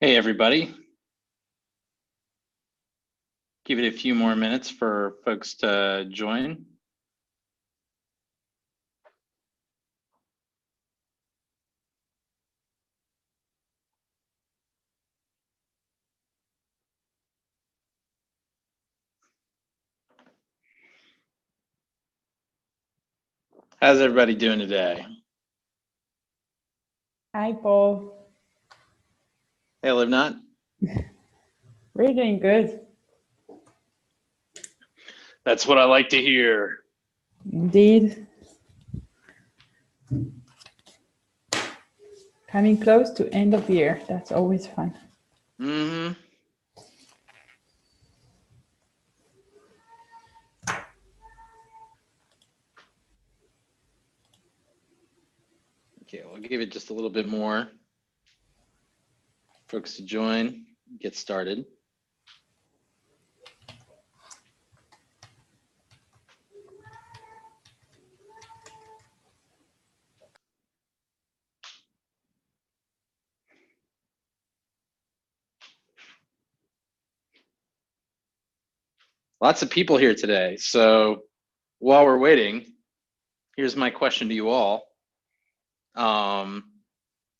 Hey, everybody. Give it a few more minutes for folks to join. How's everybody doing today? Hi, Paul. Hey, Livnat. We're doing good. That's what I like to hear. Indeed. Coming close to end of year. That's always fun. Mm-hmm. Okay, we'll give it just a little bit more. Folks to join, get started. Lots of people here today. So while we're waiting, here's my question to you all.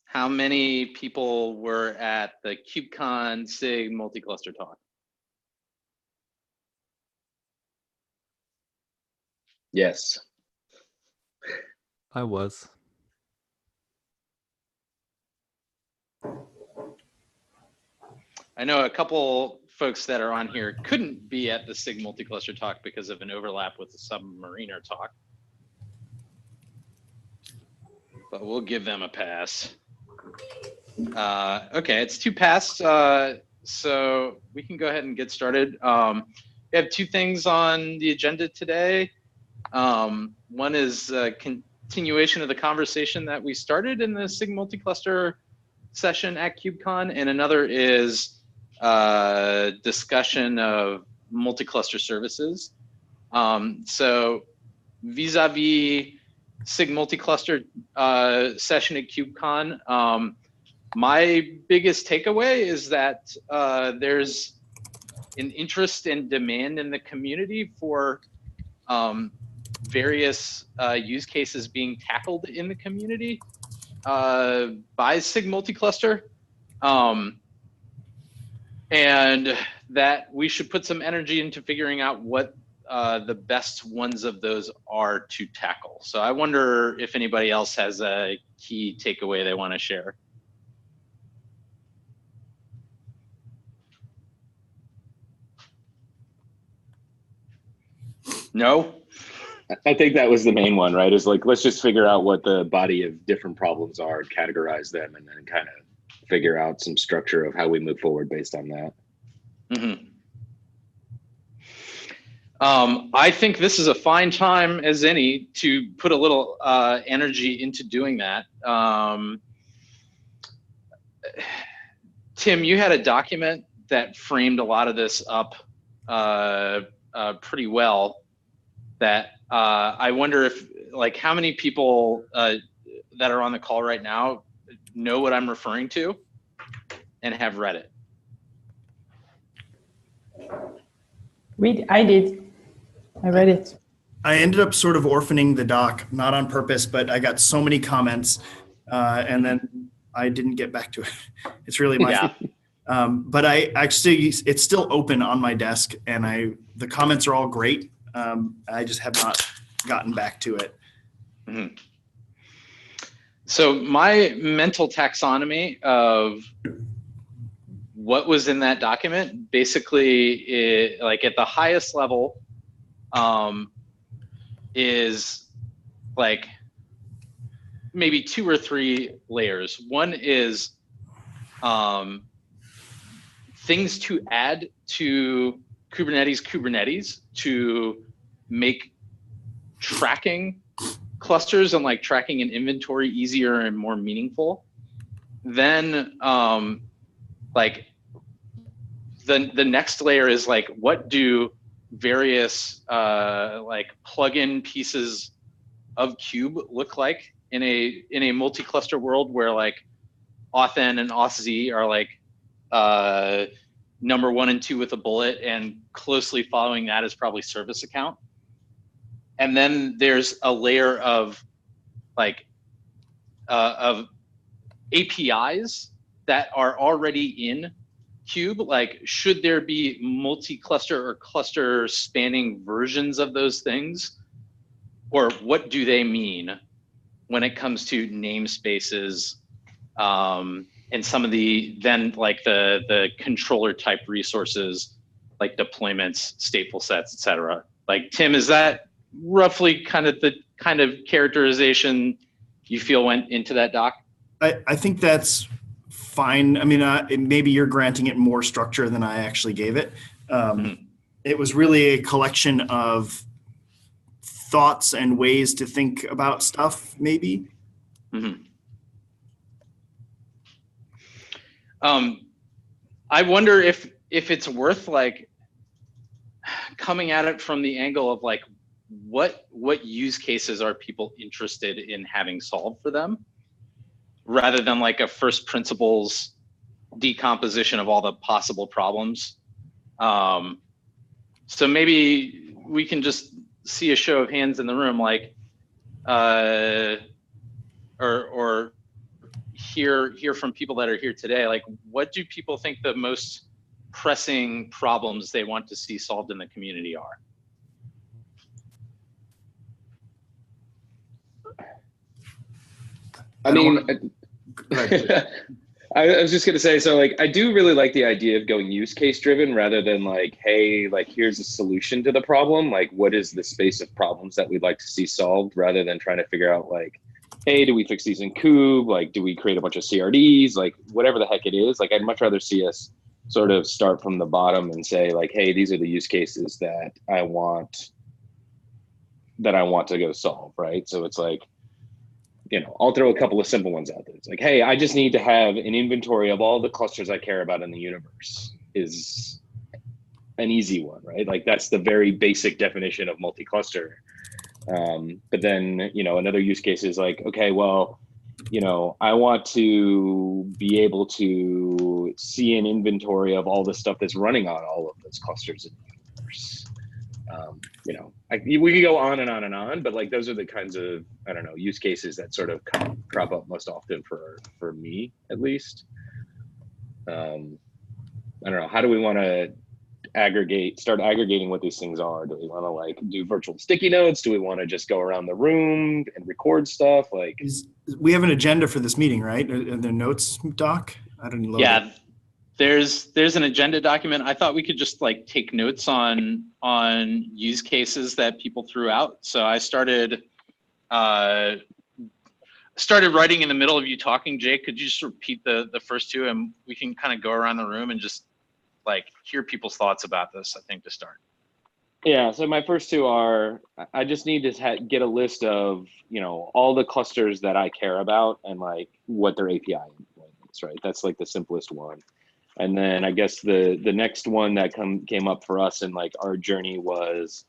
How many people were at the KubeCon SIG Multicluster talk? Yes. I was. I know a couple folks that are on here couldn't be at the SIG Multicluster talk because of an overlap with the Submariner talk. But we'll give them a pass. Okay, it's 2 past, so we can go ahead and get started. We have 2 things on the agenda today. One is a continuation of the conversation that we started in the SIG Multicluster session at KubeCon, and another is discussion of multi-cluster services. So vis-a-vis SIG Multicluster session at KubeCon, my biggest takeaway is that there's an interest and demand in the community for various use cases being tackled in the community by SIG Multicluster. And that we should put some energy into figuring out what the best ones of those are to tackle. So I wonder if anybody else has a key takeaway they want to share. No? I think that was the main one, right? Is like, let's just figure out what the body of different problems are, categorize them, and then kind of figure out some structure of how we move forward based on that. Mm-hmm. I think this is a fine time as any to put a little energy into doing that. Tim, you had a document that framed a lot of this up pretty well. That I wonder if, like, how many people that are on the call right now know what I'm referring to and have read it. I did. I read it. I ended up sort of orphaning the doc, not on purpose, but I got so many comments, and then I didn't get back to it. It's really my fault. But I actually, it's still open on my desk, and the comments are all great. I just have not gotten back to it. Mm-hmm. So my mental taxonomy of what was in that document, basically, like at the highest level, is like maybe 2 or 3 layers. One is things to add to Kubernetes to make tracking clusters and like tracking and inventory easier and more meaningful. Then like the next layer is like, what do various like plugin pieces of Kube look like in a multi-cluster world where like authn and authz are like number 1 and 2 with a bullet, and closely following that is probably service account. And then there's a layer of APIs that are already in Kube. Like, should there be multi-cluster or cluster spanning versions of those things? Or what do they mean when it comes to namespaces, and some of the the controller type resources like deployments, stateful sets, etc. Like, Tim, is that roughly kind of the kind of characterization you feel went into that doc? I think that's fine. I mean, maybe you're granting it more structure than I actually gave it. It was really a collection of thoughts and ways to think about stuff, maybe. I wonder if it's worth like coming at it from the angle of like what use cases are people interested in having solved for them, rather than like a first principles decomposition of all the possible problems. So maybe we can just see a show of hands in the room, like, or hear from people that are here today. Like, what do people think the most pressing problems they want to see solved in the community are? I mean, I was just gonna say, so like, I do really like the idea of going use case driven rather than like, hey, like here's a solution to the problem. Like, what is the space of problems that we'd like to see solved, rather than trying to figure out like, hey, do we fix these in Kube? Like, do we create a bunch of CRDs? Like, whatever the heck it is. Like, I'd much rather see us sort of start from the bottom and say like, hey, these are the use cases that I want to go solve, right? So it's like, you know, I'll throw a couple of simple ones out there. It's like, hey, I just need to have an inventory of all the clusters I care about in the universe, is an easy one, right? Like, that's the very basic definition of multi-cluster. But then, you know, another use case is like, okay, well, you know, I want to be able to see an inventory of all the stuff that's running on all of those clusters in the universe. You know, we could go on and on and on, but like, those are the kinds of, I don't know, use cases that sort of crop up most often for me, at least. I don't know, how do we want to start aggregating what these things are? Do we want to like do virtual sticky notes? Do we want to just go around the room and record stuff? Like, we have an agenda for this meeting, right? Are there notes, Doc? I don't know. Yeah, there's an agenda document. I thought we could just like take notes on use cases that people threw out. So I started writing in the middle of you talking. Jake, could you just repeat the first two, and we can kind of go around the room and just like hear people's thoughts about this, I think, to start. Yeah, so my first two are, I just need to get a list of, you know, all the clusters that I care about and like what their API is, right? That's like the simplest one. And then I guess the next one that came up for us in like our journey was,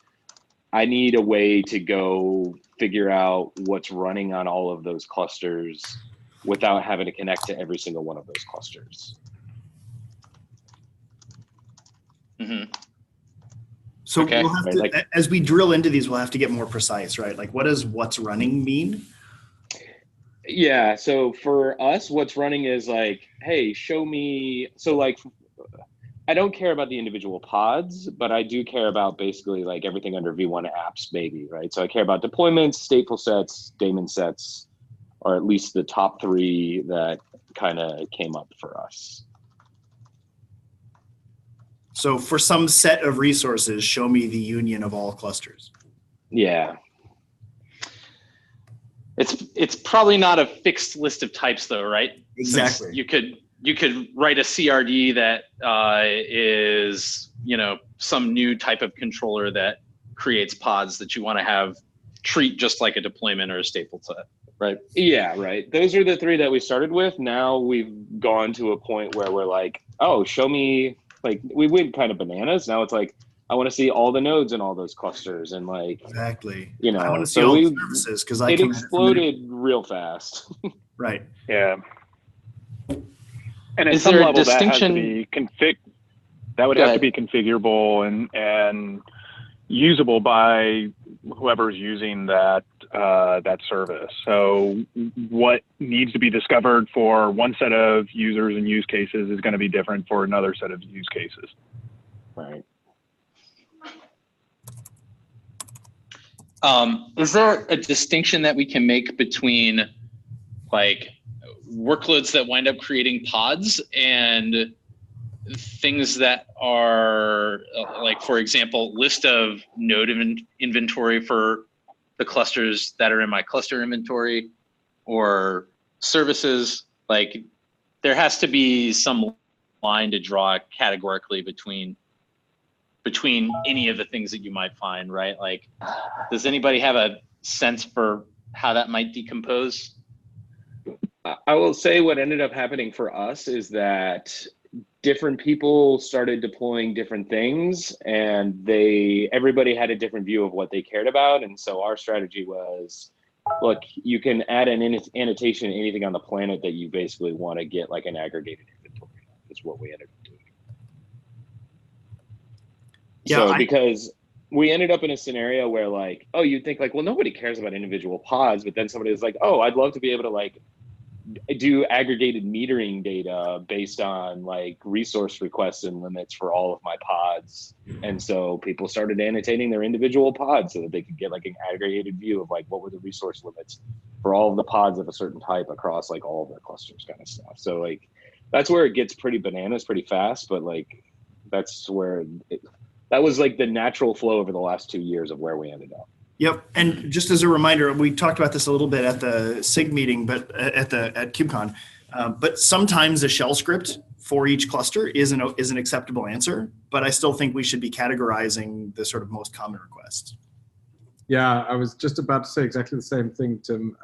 I need a way to go figure out what's running on all of those clusters without having to connect to every single one of those clusters. So okay. we'll have to, as we drill into these, we'll have to get more precise, right? Like, what does what's running mean? Yeah, so for us, what's running is like, hey, show me. So like, I don't care about the individual pods, but I do care about basically like everything under V1 apps, maybe, right? So I care about deployments, stateful sets, daemon sets, or at least the top three that kind of came up for us. So for some set of resources, show me the union of all clusters. Yeah. It's probably not a fixed list of types though, right? Exactly. Since you could write a CRD that is, you know, some new type of controller that creates pods that you want to treat just like a deployment or a stateful set, right? Yeah, right. Those are the three that we started with. Now we've gone to a point where we're like, oh, show me, like, we went kind of bananas. Now it's like, I want to see all the nodes in all those clusters, and like, exactly, you know, I want to see all the services, because it exploded real fast. Right. Yeah. And at Is some there a level, that has to distinction? be that would Go have to ahead. be configurable and usable by whoever's using that that service. So what needs to be discovered for one set of users and use cases is going to be different for another set of use cases. Right. Is there a distinction that we can make between like workloads that wind up creating pods and things that are like, for example, list of node inventory for the clusters that are in my cluster inventory, or services? Like, there has to be some line to draw categorically between any of the things that you might find, right? Like, does anybody have a sense for how that might decompose? I will say what ended up happening for us is that different people started deploying different things, and everybody had a different view of what they cared about. And so our strategy was, look, you can add an annotation to anything on the planet that you basically want to get like an aggregated inventory. That's what we ended up doing. Yeah, So because we ended up in a scenario where like, oh, you'd think like, well, nobody cares about individual pods, but then somebody was like, oh, I'd love to be able to like do aggregated metering data based on like resource requests and limits for all of my pods. And so people started annotating their individual pods so that they could get like an aggregated view of like what were the resource limits for all of the pods of a certain type across like all of their clusters kind of stuff. So like that's where it gets pretty bananas pretty fast, but like that's where that was like the natural flow over the last 2 years of where we ended up. Yep, and just as a reminder, we talked about this a little bit at the SIG meeting, but at KubeCon. But sometimes a shell script for each cluster is an acceptable answer, but I still think we should be categorizing the sort of most common requests. Yeah, I was just about to say exactly the same thing, Tim.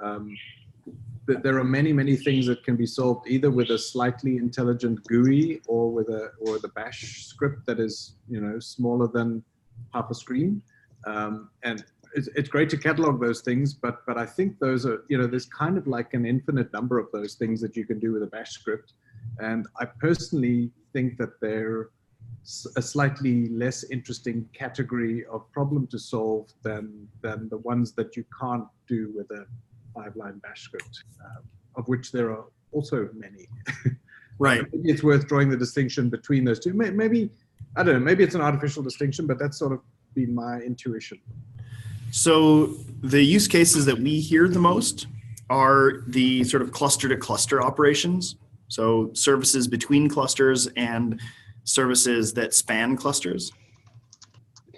That there are many things that can be solved either with a slightly intelligent GUI or with the bash script that is, you know, smaller than half a screen. And it's great to catalog those things, but I think those are, you know, there's kind of like an infinite number of those things that you can do with a bash script. And I personally think that they're a slightly less interesting category of problem to solve than the ones that you can't do with a 5-line bash script, of which there are also many. Right. Maybe it's worth drawing the distinction between those two. Maybe, I don't know, maybe it's an artificial distinction, but that's sort of been my intuition. So the use cases that we hear the most are the sort of cluster to cluster operations. So services between clusters and services that span clusters.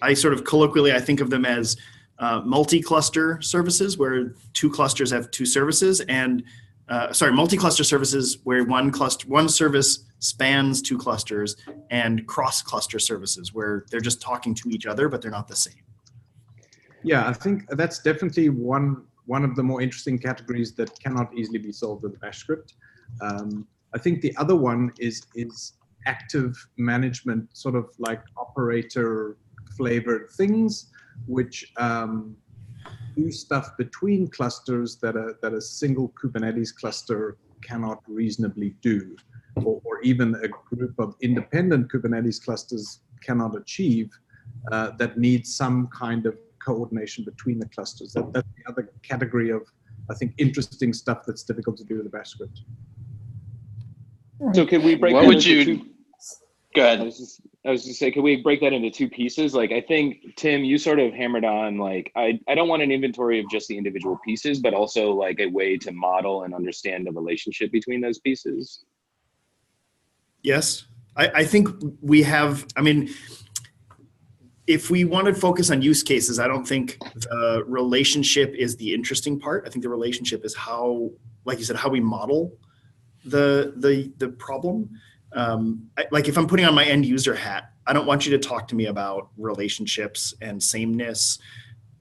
I sort of colloquially, I think of them as multi-cluster services where two clusters have two services, and multi-cluster services where one service spans two clusters, and cross-cluster services where they're just talking to each other, but they're not the same. Yeah, I think that's definitely one of the more interesting categories that cannot easily be solved with a bash script. I think the other one is active management, sort of like operator flavored things, which do stuff between clusters that a single Kubernetes cluster cannot reasonably do, or even a group of independent Kubernetes clusters cannot achieve, that needs some kind of coordination between the clusters. That's the other category of, I think, interesting stuff that's difficult to do with a bash script. So could we break What that would into you? two? Go ahead. I was just saying, could we break that into two pieces? Like, I think, Tim, you sort of hammered on, like, I don't want an inventory of just the individual pieces, but also like a way to model and understand the relationship between those pieces. Yes, I think we have, I mean, if we want to focus on use cases, I don't think the relationship is the interesting part. I think the relationship is how, like you said, how we model the problem. Like if I'm putting on my end user hat, I don't want you to talk to me about relationships and sameness.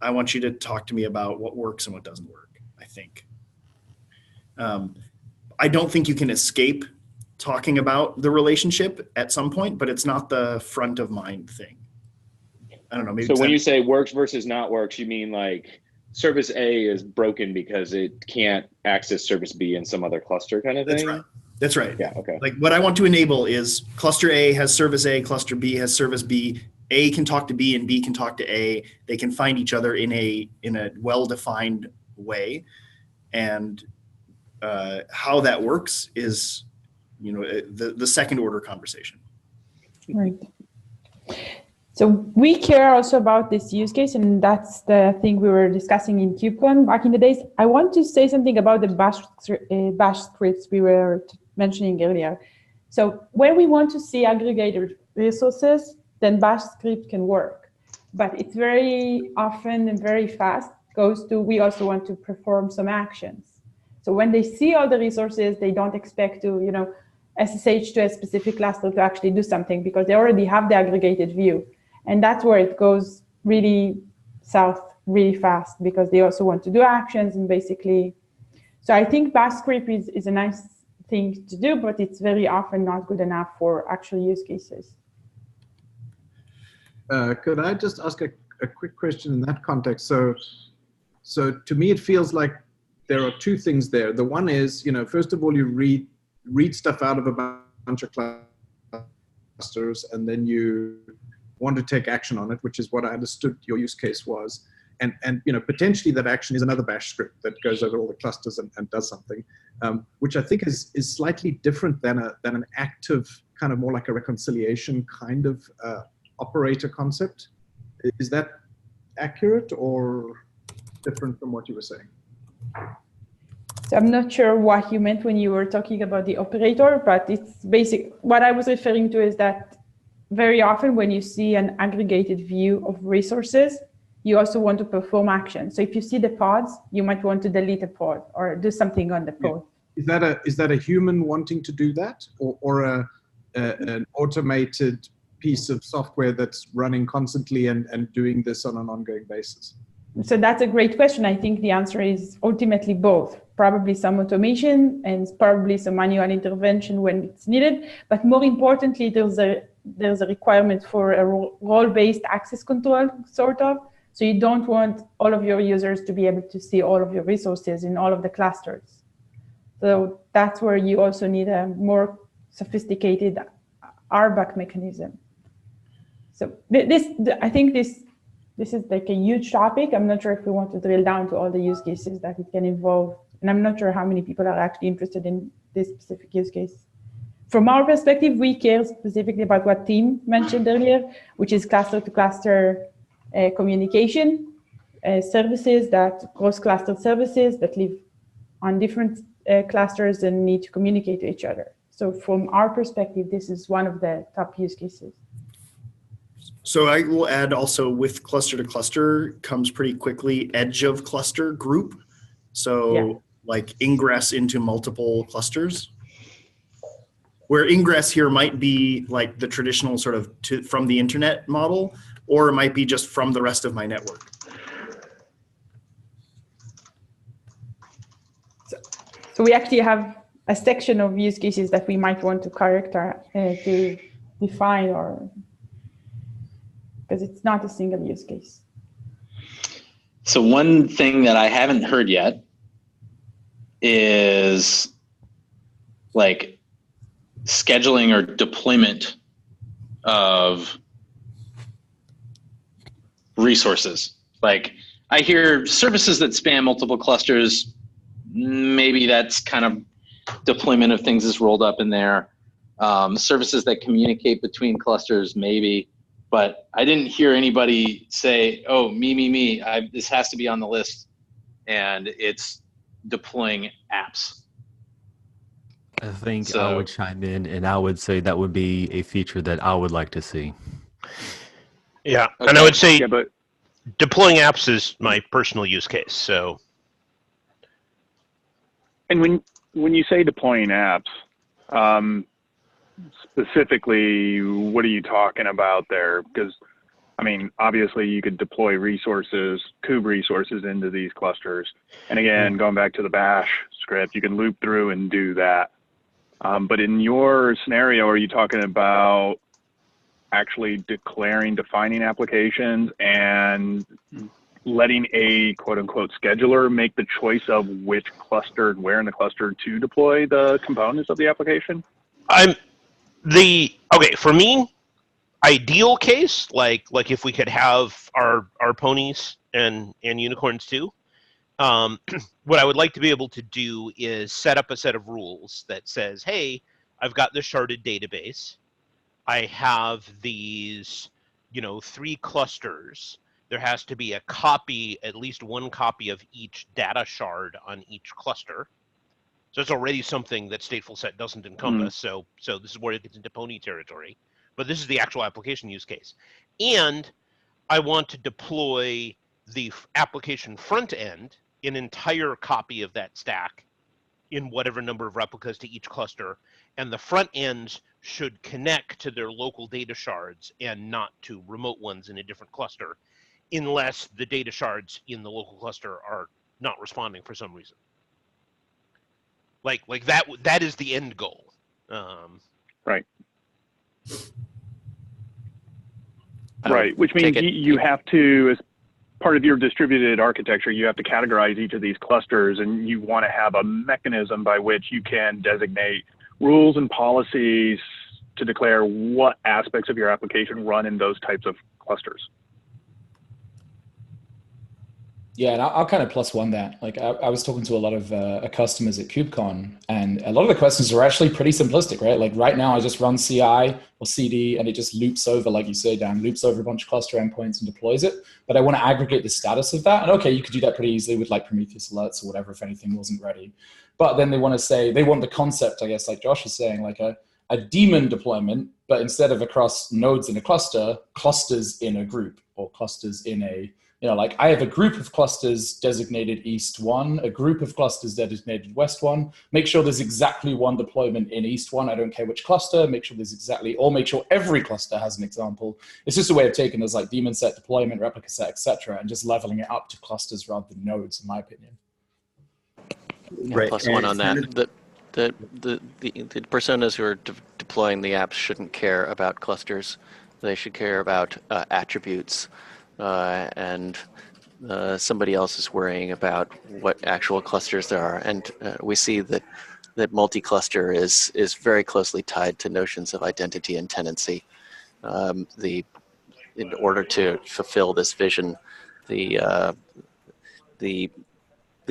I want you to talk to me about what works and what doesn't work, I think. I don't think you can escape talking about the relationship at some point, but it's not the front of mind thing. I don't know. Maybe so when you say works versus not works, you mean like service A is broken because it can't access service B in some other cluster kind of thing? That's right. Yeah. Okay. Like what I want to enable is cluster A has service A, cluster B has service B. A can talk to B and B can talk to A. They can find each other in a well-defined way. And how that works is, the second order conversation. Right. So we care also about this use case, and that's the thing we were discussing in KubeCon back in the days. I want to say something about the bash scripts we were mentioning earlier. So when we want to see aggregated resources, then bash script can work. But it's very often and very fast goes to, we also want to perform some actions. So when they see all the resources, they don't expect to, SSH to a specific cluster to actually do something because they already have the aggregated view. And that's where it goes really south really fast because they also want to do actions and basically. So I think bash script is a nice thing to do, but it's very often not good enough for actual use cases. Could I just ask a quick question in that context? So to me, it feels like there are two things there. The one is, first of all, you read stuff out of a bunch of clusters, and then you want to take action on it, which is what I understood your use case was. And potentially that action is another bash script that goes over all the clusters and does something, which I think is slightly different than an active, kind of more like a reconciliation kind of operator concept. Is that accurate or different from what you were saying? So I'm not sure what you meant when you were talking about the operator, but it's basic. What I was referring to is that very often when you see an aggregated view of resources, you also want to perform action. So if you see the pods, you might want to delete a pod or do something on the pod. Yeah. Is that a human wanting to do that, or an automated piece of software that's running constantly and doing this on an ongoing basis? So that's a great question. I think the answer is ultimately both. Probably some automation and probably some manual intervention when it's needed. But more importantly, there's a requirement for a role-based access control, sort of. So you don't want all of your users to be able to see all of your resources in all of the clusters. So that's where you also need a more sophisticated RBAC mechanism. So I think this is like a huge topic. I'm not sure if we want to drill down to all the use cases that it can involve. And I'm not sure how many people are actually interested in this specific use case. From our perspective, we care specifically about what Tim mentioned earlier, which is cluster-to-cluster communication services, that cross-clustered services that live on different clusters and need to communicate to each other. So from our perspective, this is one of the top use cases. So I will add also with cluster to cluster comes pretty quickly edge of cluster group. So like ingress into multiple clusters, where ingress here might be like the traditional sort of from the internet model, or it might be just from the rest of my network. So we actually have a section of use cases that we might want to to define, or because it's not a single use case. So one thing that I haven't heard yet is like scheduling or deployment of resources. Like I hear services that span multiple clusters, maybe that's kind of deployment of things is rolled up in there. Services that communicate between clusters, maybe. But I didn't hear anybody say, oh, me, this has to be on the list, and it's deploying apps. I think I would chime in and I would say that would be a feature that I would like to see. Yeah, okay. And I would say but deploying apps is my personal use case. So, and when you say deploying apps, specifically, what are you talking about there? Because, I mean, obviously you could deploy resources, kube resources into these clusters. And again, going back to the bash script, you can loop through and do that. But in your scenario, are you talking about actually defining applications and letting a quote unquote scheduler make the choice of which cluster and where in the cluster to deploy the components of the application? Okay, for me, ideal case, like if we could have our ponies and unicorns too, what I would like to be able to do is set up a set of rules that says, hey, I've got this sharded database. I have these, 3 clusters. There has to be a copy, at least one copy of each data shard on each cluster. So it's already something that stateful set doesn't encompass. So this is where it gets into pony territory. But this is the actual application use case. And I want to deploy the application front end, an entire copy of that stack in whatever number of replicas to each cluster. And the front ends should connect to their local data shards and not to remote ones in a different cluster, unless the data shards in the local cluster are not responding for some reason. Like that is the end goal. Right. Right, which means you have to, as part of your distributed architecture, you have to categorize each of these clusters, and you want to have a mechanism by which you can designate rules and policies to declare what aspects of your application run in those types of clusters. Yeah, and I'll kind of plus one that. Like I was talking to a lot of customers at KubeCon, and a lot of the questions are actually pretty simplistic, right? Like right now I just run CI or CD and it just loops over, like you say, Dan, loops over a bunch of cluster endpoints and deploys it. But I want to aggregate the status of that. And okay, you could do that pretty easily with like Prometheus alerts or whatever if anything wasn't ready. But then they want to say, they want the concept, I guess, like Josh is saying, like a daemon deployment, but instead of across nodes in a cluster, clusters in a group or clusters in a, like I have a group of clusters designated East 1, a group of clusters designated West 1. Make sure there's exactly one deployment in East 1. I don't care which cluster. Make sure there's exactly, or make sure every cluster has an example. It's just a way of taking those like daemon set, deployment, replica set, etc., and just leveling it up to clusters rather than nodes, in my opinion. Right. Plus one on that. The personas who are deploying the apps shouldn't care about clusters. They should care about attributes. And somebody else is worrying about what actual clusters there are. And we see that multi-cluster is very closely tied to notions of identity and tenancy. In order to fulfill this vision, the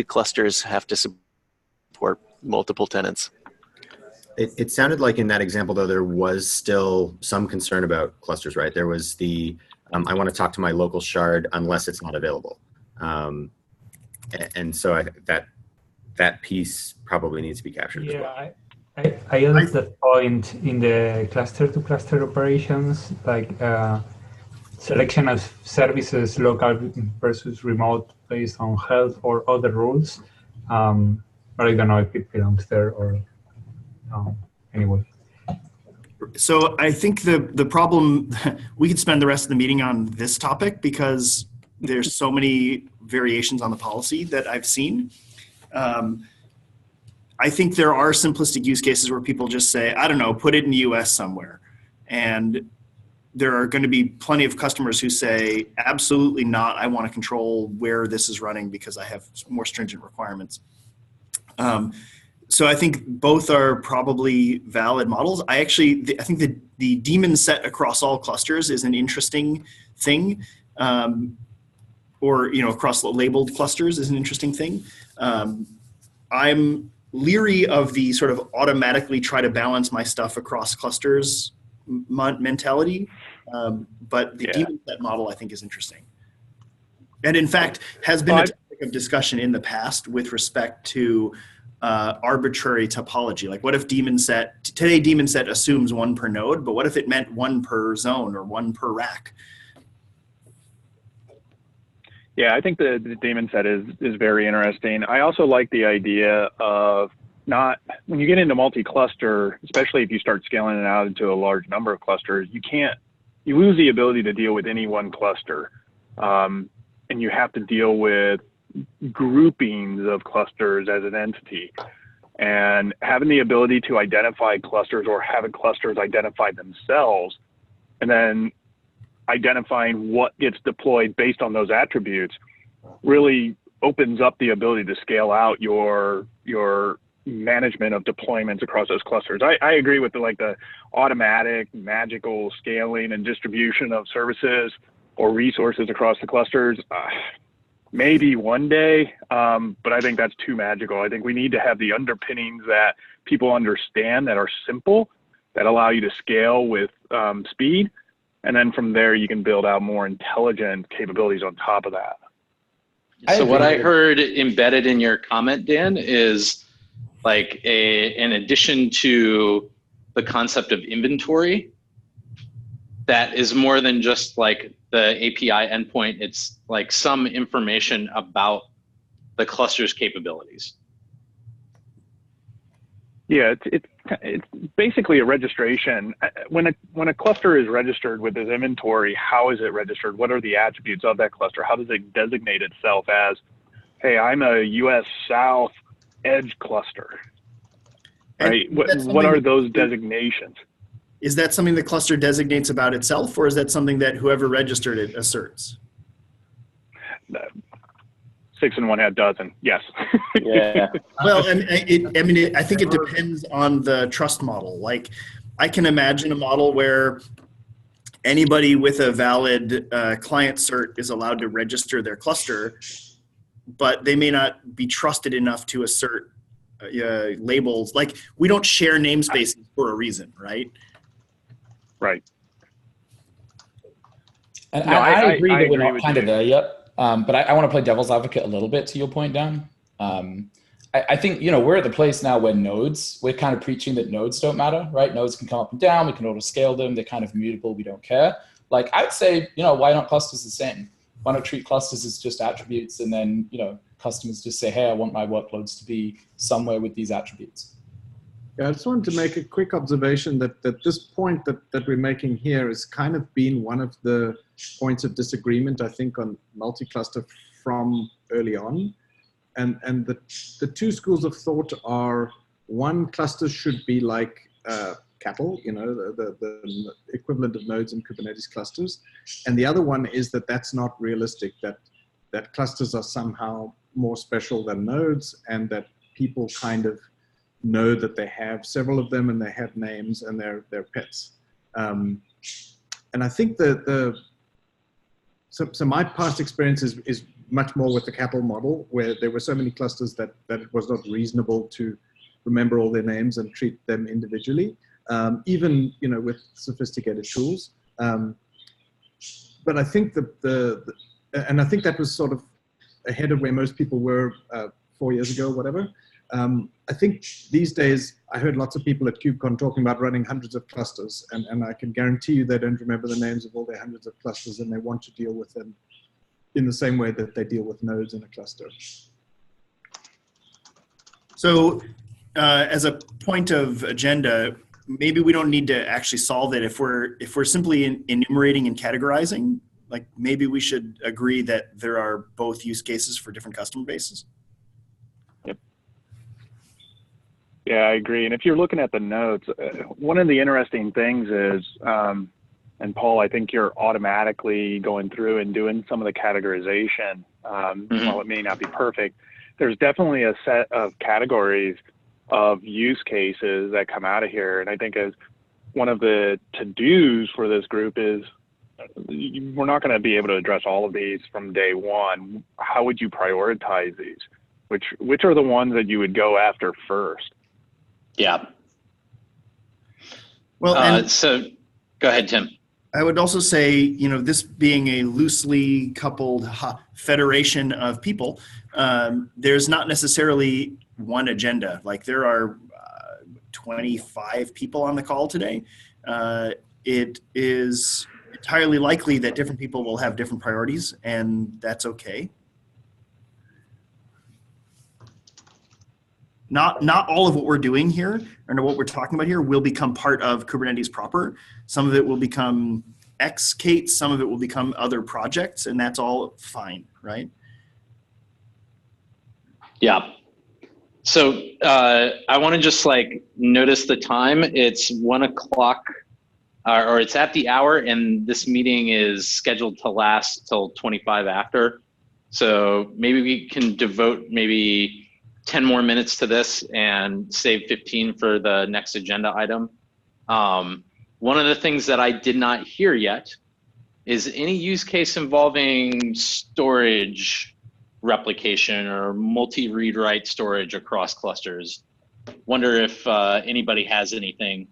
clusters have to support multiple tenants. It sounded like in that example, though, there was still some concern about clusters, right? There was the I want to talk to my local shard unless it's not available. And so that piece probably needs to be captured as well. I understand the point in the cluster-to-cluster operations, like selection of services, local versus remote, based on health or other rules. But I don't know if it belongs there or anyway. So I think the problem, we could spend the rest of the meeting on this topic because there's so many variations on the policy that I've seen. I think there are simplistic use cases where people just say, I don't know, put it in the US somewhere. And there are going to be plenty of customers who say, absolutely not, I want to control where this is running because I have more stringent requirements. So I think both are probably valid models. I think the daemon set across all clusters is an interesting thing, or across labeled clusters is an interesting thing. I'm leery of the sort of automatically try to balance my stuff across clusters mentality, but the daemon set model I think is interesting, and in fact has been a topic of discussion in the past with respect to arbitrary topology. Like what if daemon set assumes one per node, but what if it meant one per zone or one per rack? Yeah, I think the daemon set is very interesting. I also like the idea of when you get into multi-cluster, especially if you start scaling it out into a large number of clusters, you lose the ability to deal with any one cluster. And you have to deal with groupings of clusters as an entity, and having the ability to identify clusters or having clusters identify themselves and then identifying what gets deployed based on those attributes really opens up the ability to scale out your management of deployments across those clusters. I agree with the automatic magical scaling and distribution of services or resources across the clusters. Maybe one day, but I think that's too magical. I think we need to have the underpinnings that people understand, that are simple, that allow you to scale with speed. And then from there, you can build out more intelligent capabilities on top of that. So what I heard embedded in your comment, Dan, is like in addition to the concept of inventory, that is more than just like the API endpoint. It's like some information about the cluster's capabilities. Yeah, it's basically a registration. When a cluster is registered with this inventory, how is it registered? What are the attributes of that cluster? How does it designate itself as, hey, I'm a US South edge cluster, right? What are those designations? Is that something the cluster designates about itself, or is that something that whoever registered it asserts? 6 and 1/2 dozen. Yes. Yeah. Well, I think it depends on the trust model. Like, I can imagine a model where anybody with a valid client cert is allowed to register their cluster, but they may not be trusted enough to assert labels. Like, we don't share namespaces for a reason, right? Right. And No, I agree that we're agree not with kind of you. there yet. But I want to play devil's advocate a little bit to your point, Dan. I think, we're at the place now where we're kind of preaching that nodes don't matter, right? Nodes can come up and down. We can auto scale them. They're kind of mutable. We don't care. Like, I'd say, why not clusters the same? Why not treat clusters as just attributes? And then, customers just say, hey, I want my workloads to be somewhere with these attributes. Yeah, I just wanted to make a quick observation that this point that we're making here has kind of been one of the points of disagreement, I think, on multi-cluster from early on. And the two schools of thought are, one, clusters should be like cattle, the equivalent of nodes in Kubernetes clusters. And the other one is that that's not realistic, that clusters are somehow more special than nodes, and that people kind of know that they have several of them and they have names and they're pets. And I think so my past experience is much more with the cattle model, where there were so many clusters that it was not reasonable to remember all their names and treat them individually, even with sophisticated tools. But I think and I think that was sort of ahead of where most people were 4 years ago, whatever. I think these days, I heard lots of people at KubeCon talking about running hundreds of clusters, and I can guarantee you they don't remember the names of all their hundreds of clusters, and they want to deal with them in the same way that they deal with nodes in a cluster. So as a point of agenda, maybe we don't need to actually solve it. If we're simply enumerating and categorizing, like, maybe we should agree that there are both use cases for different customer bases. Yeah, I agree. And if you're looking at the nodes, one of the interesting things is, and Paul, I think you're automatically going through and doing some of the categorization. While it may not be perfect, there's definitely a set of categories of use cases that come out of here. And I think as one of the to-dos for this group is, we're not going to be able to address all of these from day one. How would you prioritize these? Which are the ones that you would go after first? Yeah. Well, so go ahead, Tim. I would also say, this being a loosely coupled federation of people, there's not necessarily one agenda. Like, there are 25 people on the call today. It is entirely likely that different people will have different priorities, and that's okay. Not all of what we're doing here and what we're talking about here will become part of Kubernetes proper. Some of it will become Xkate, some of it will become other projects, and that's all fine, right? Yeah. So I want to just notice the time. It's 1 o'clock, or it's at the hour, and this meeting is scheduled to last till 25 after. So maybe we can devote maybe 10 more minutes to this and save 15 for the next agenda item. One of the things that I did not hear yet is any use case involving storage replication or multi-read-write storage across clusters. Wonder if anybody has anything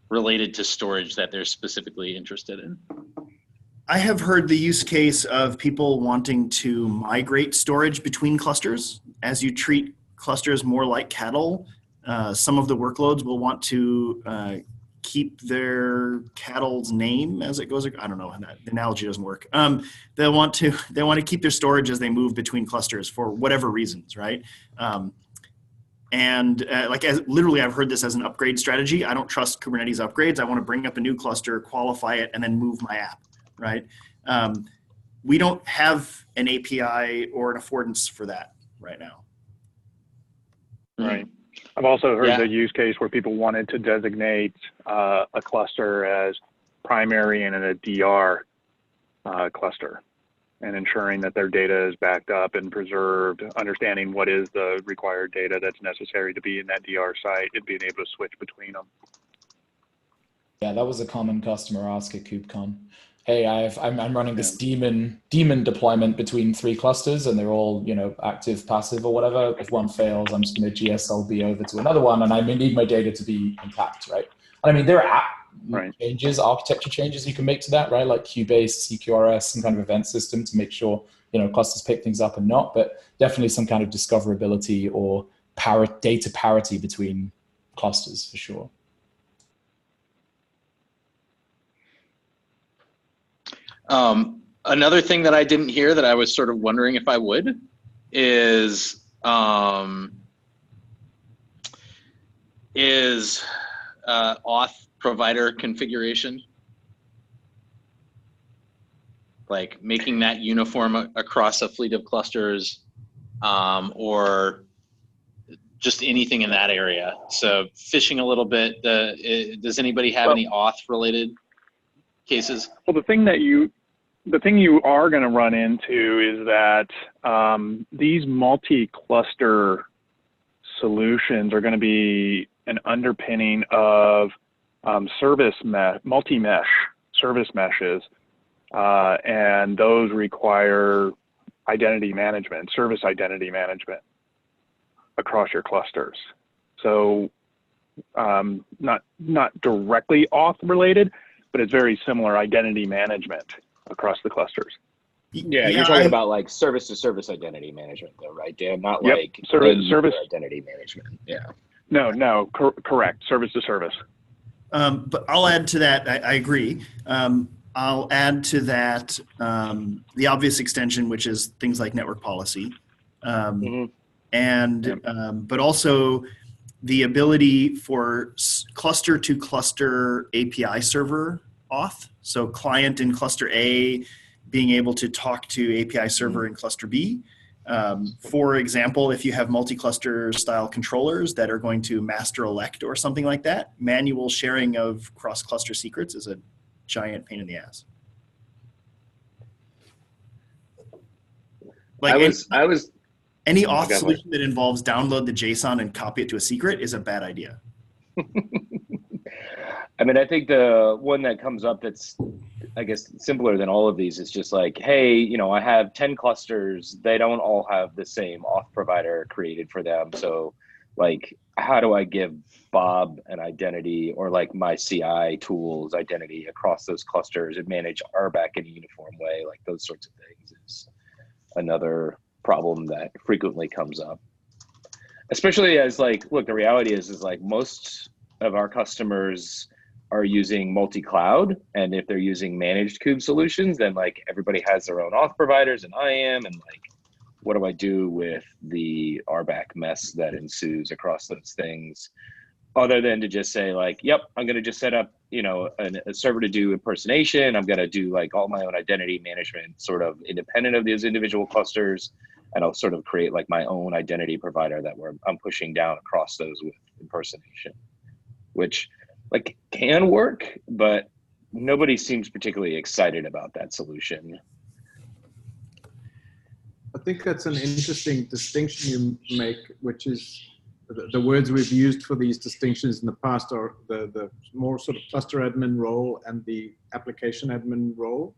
related to storage that they're specifically interested in. I have heard the use case of people wanting to migrate storage between clusters. As you treat clusters more like cattle, some of the workloads will want to keep their cattle's name as it goes. I don't know, that analogy doesn't work. They want to keep their storage as they move between clusters for whatever reasons, right? Literally, I've heard this as an upgrade strategy. I don't trust Kubernetes upgrades. I want to bring up a new cluster, qualify it, and then move my app, right? We don't have an API or an affordance for that right now. Right. I've also heard the use case where people wanted to designate a cluster as primary and in a DR cluster, and ensuring that their data is backed up and preserved, understanding what is the required data that's necessary to be in that DR site, and being able to switch between them. Yeah, that was a common customer ask at KubeCon. Hey, I'm running this daemon deployment between 3 clusters, and they're all, you know, active, passive, or whatever. If one fails, I'm just going to GSLB over to another one, and I need my data to be intact, right? And I mean, there are changes, architecture changes you can make to that, right? Like Keybase, CQRS, some kind of event system to make sure, you know, clusters pick things up and not, but definitely some kind of discoverability or data parity between clusters for sure. Another thing that I didn't hear that I was sort of wondering if I would is auth provider configuration, like making that uniform across a fleet of clusters, or just anything in that area. So fishing a little bit, does anybody have any auth related cases? Well, the thing you are going to run into is that these multi-cluster solutions are going to be an underpinning of multi-mesh service meshes, and those require identity management, service identity management across your clusters. So not directly auth related, but it's very similar identity management across the clusters. Yeah, you're talking about like service-to-service identity management, though, right, Dan? Not like service identity management. Yeah. No, correct. Service-to-service. But I'll add to that. I agree. I'll add to that the obvious extension, which is things like network policy, but also the ability for cluster-to-cluster API server auth. So client in cluster A being able to talk to API server in cluster B. For example, if you have multi-cluster style controllers that are going to master elect or something like that, manual sharing of cross-cluster secrets is a giant pain in the ass. Like any auth solution that involves download the JSON and copy it to a secret is a bad idea. I mean, I think the one that comes up that's, I guess, simpler than all of these is just like, hey, you know, I have 10 clusters. They don't all have the same auth provider created for them. So, like, how do I give Bob an identity, or like my CI tools identity across those clusters and manage RBAC in a uniform way? Like those sorts of things is another problem that frequently comes up. Especially as like, look, the reality is like most of our customers are using multi-cloud, and if they're using managed kube solutions, then like everybody has their own auth providers and IAM, and like, what do I do with the RBAC mess that ensues across those things, other than to just say like, yep, I'm going to just set up, you know, a server to do impersonation. I'm going to do like all my own identity management sort of independent of these individual clusters, and I'll sort of create like my own identity provider that I'm pushing down across those with impersonation, which like can work, but nobody seems particularly excited about that solution. think that's an interesting distinction you make, which is the words we've used for these distinctions in the past are the more sort of cluster admin role and the application admin role.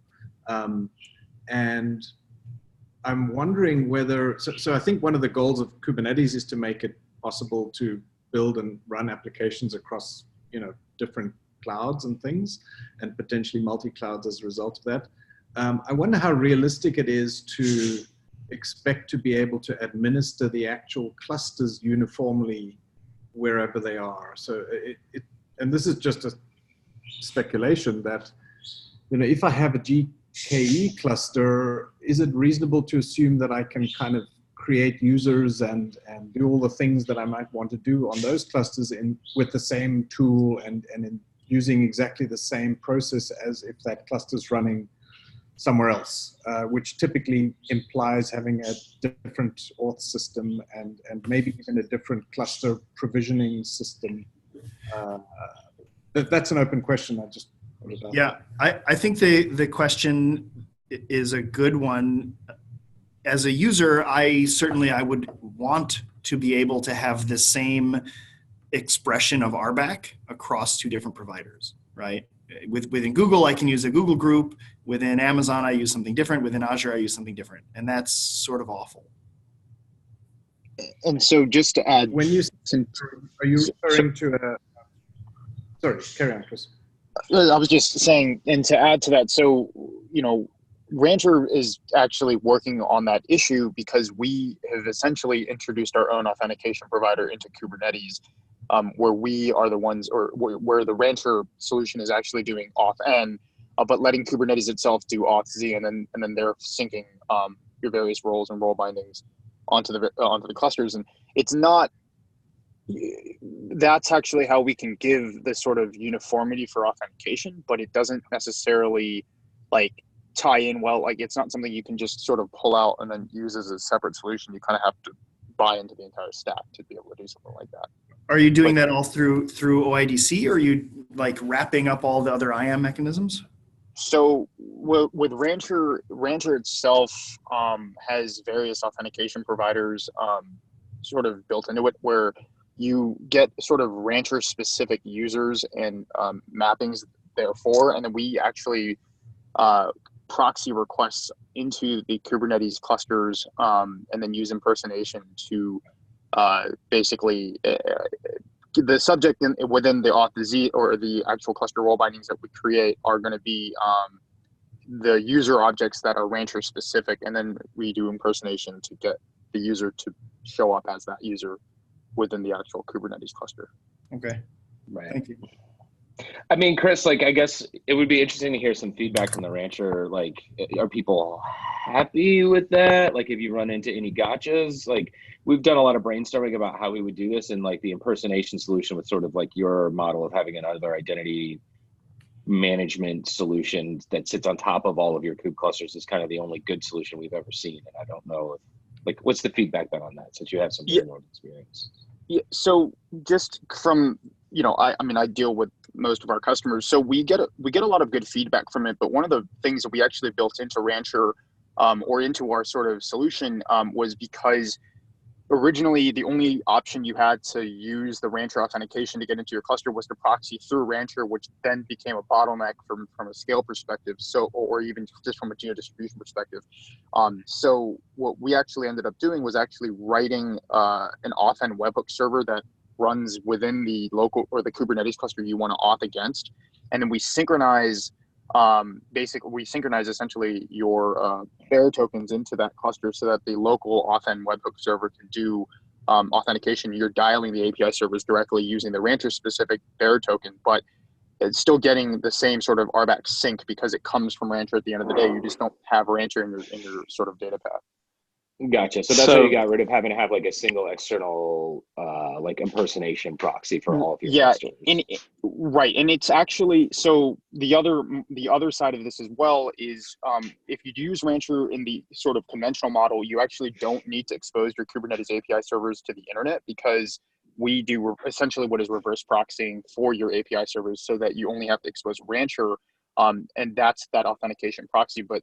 And I'm wondering whether, so I think one of the goals of Kubernetes is to make it possible to build and run applications across, different clouds and things, and potentially multi-clouds as a result of that. I wonder how realistic it is to expect to be able to administer the actual clusters uniformly wherever they are. So and this is just a speculation that, if I have a GKE cluster, is it reasonable to assume that I can kind of create users and do all the things that I might want to do on those clusters with the same tool and in using exactly the same process as if that cluster is running somewhere else, which typically implies having a different auth system and maybe even a different cluster provisioning system. That's an open question. I just Yeah, I think the question is a good one. As a user, I would want to be able to have the same expression of RBAC across two different providers, right? Within Google, I can use a Google group. Within Amazon, I use something different. Within Azure, I use something different. And that's sort of awful. And so just to add... Are you referring to a... Sorry, carry on, Chris. I was just saying, and to add to that, so, Rancher is actually working on that issue because we have essentially introduced our own authentication provider into Kubernetes, where we are the ones, or where the Rancher solution is actually doing auth-n, but letting Kubernetes itself do auth-z, and then they're syncing your various roles and role bindings onto the clusters. And it's not. That's actually how we can give this sort of uniformity for authentication, but it doesn't necessarily tie in well. It's not something you can just sort of pull out and then use as a separate solution. You kind of have to buy into the entire stack to be able to do something like that. Are you doing that all through OIDC, or are you wrapping up all the other IAM mechanisms? So with Rancher itself has various authentication providers sort of built into it, where you get sort of Rancher specific users and mappings therefore, and then we actually proxy requests into the Kubernetes clusters and then use impersonation to basically the subject within the auth-z or the actual cluster role bindings that we create are going to be the user objects that are Rancher specific, and then we do impersonation to get the user to show up as that user within the actual Kubernetes cluster. Okay, right. Thank you. I mean, Chris, I guess it would be interesting to hear some feedback from the Rancher. Are people happy with that? If you run into any gotchas, we've done a lot of brainstorming about how we would do this, and the impersonation solution with sort of your model of having another identity management solution that sits on top of all of your kube clusters is kind of the only good solution we've ever seen. And I don't know if, what's the feedback been on that, since you have some real world experience? Yeah, so just from, I deal with most of our customers, so we get a lot of good feedback from it. But one of the things that we actually built into Rancher or into our sort of solution was because originally the only option you had to use the Rancher authentication to get into your cluster was to proxy through Rancher, which then became a bottleneck from a scale perspective, or even just from a geo-distribution perspective. So what we actually ended up doing was actually writing an auth-n webhook server that runs within the local or the Kubernetes cluster you want to auth against, and then we synchronize essentially your bearer tokens into that cluster so that the local auth-n webhook server can do authentication. You're dialing the API servers directly using the Rancher specific bearer token, but it's still getting the same sort of RBAC sync because it comes from Rancher at the end of the day. You just don't have Rancher in your sort of data path. Gotcha. So that's why you got rid of having to have a single external impersonation proxy for all of your clusters. Right. And it's actually, so the other side of this as well is if you use Rancher in the sort of conventional model, you actually don't need to expose your Kubernetes API servers to the internet, because we do essentially what is reverse proxying for your API servers, so that you only have to expose Rancher, and that's that authentication proxy. But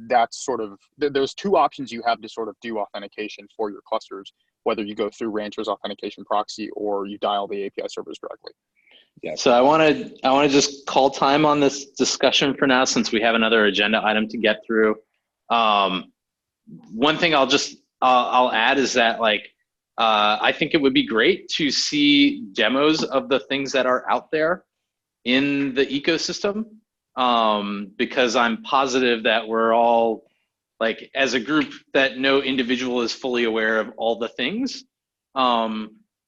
that's sort of, there's two options you have to sort of do authentication for your clusters, whether you go through Rancher's authentication proxy or you dial the API servers directly. Yeah. So I want to just call time on this discussion for now, since we have another agenda item to get through. One thing I'll add is that, like, I think it would be great to see demos of the things that are out there in the ecosystem, because I'm positive that we're all, like, as a group, that no individual is fully aware of all the things.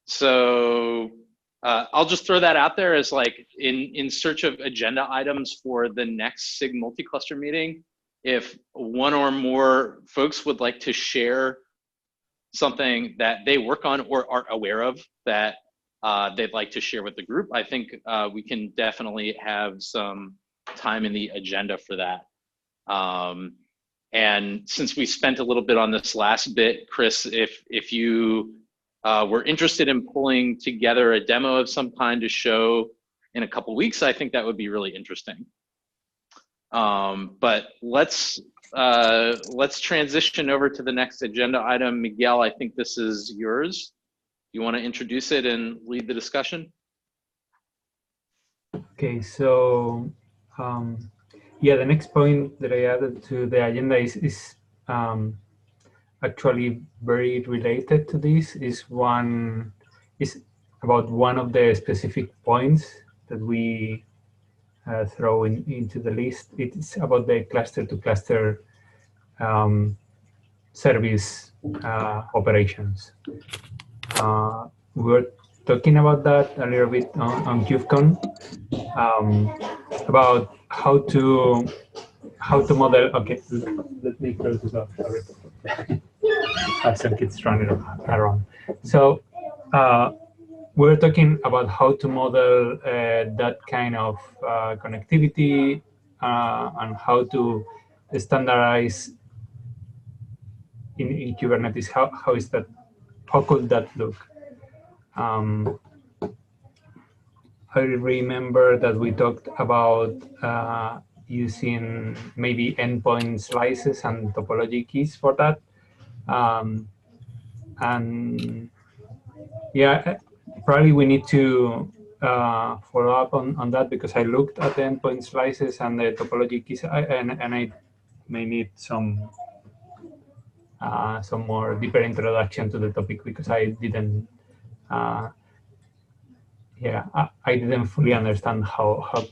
So I'll just throw that out there as, like, in search of agenda items for the next SIG multi-cluster meeting. If one or more folks would like to share something that they work on or are aware of that they'd like to share with the group, I think we can definitely have some time in the agenda for that. And since we spent a little bit on this last bit, Chris, if you were interested in pulling together a demo of some kind to show in a couple weeks, I think that would be really interesting. But let's transition over to the next agenda item. Miguel, I think this is yours. You want to introduce it and lead the discussion? Okay, so yeah, the next point that I added to the agenda is actually very related to this. Is about one of the specific points that we throw into the list. It's about the cluster-to-cluster service operations. We were talking about that a little bit on KubeCon, about how to model. Okay, let me close this off. Sorry, I have some kids running around. So we're talking about how to model that kind of connectivity and how to standardize in Kubernetes. How could that look? I remember that we talked about using maybe endpoint slices and topology keys for that. And yeah, probably we need to follow up on that, because I looked at the endpoint slices and the topology keys, and I may need some more deeper introduction to the topic, because I didn't I didn't fully understand how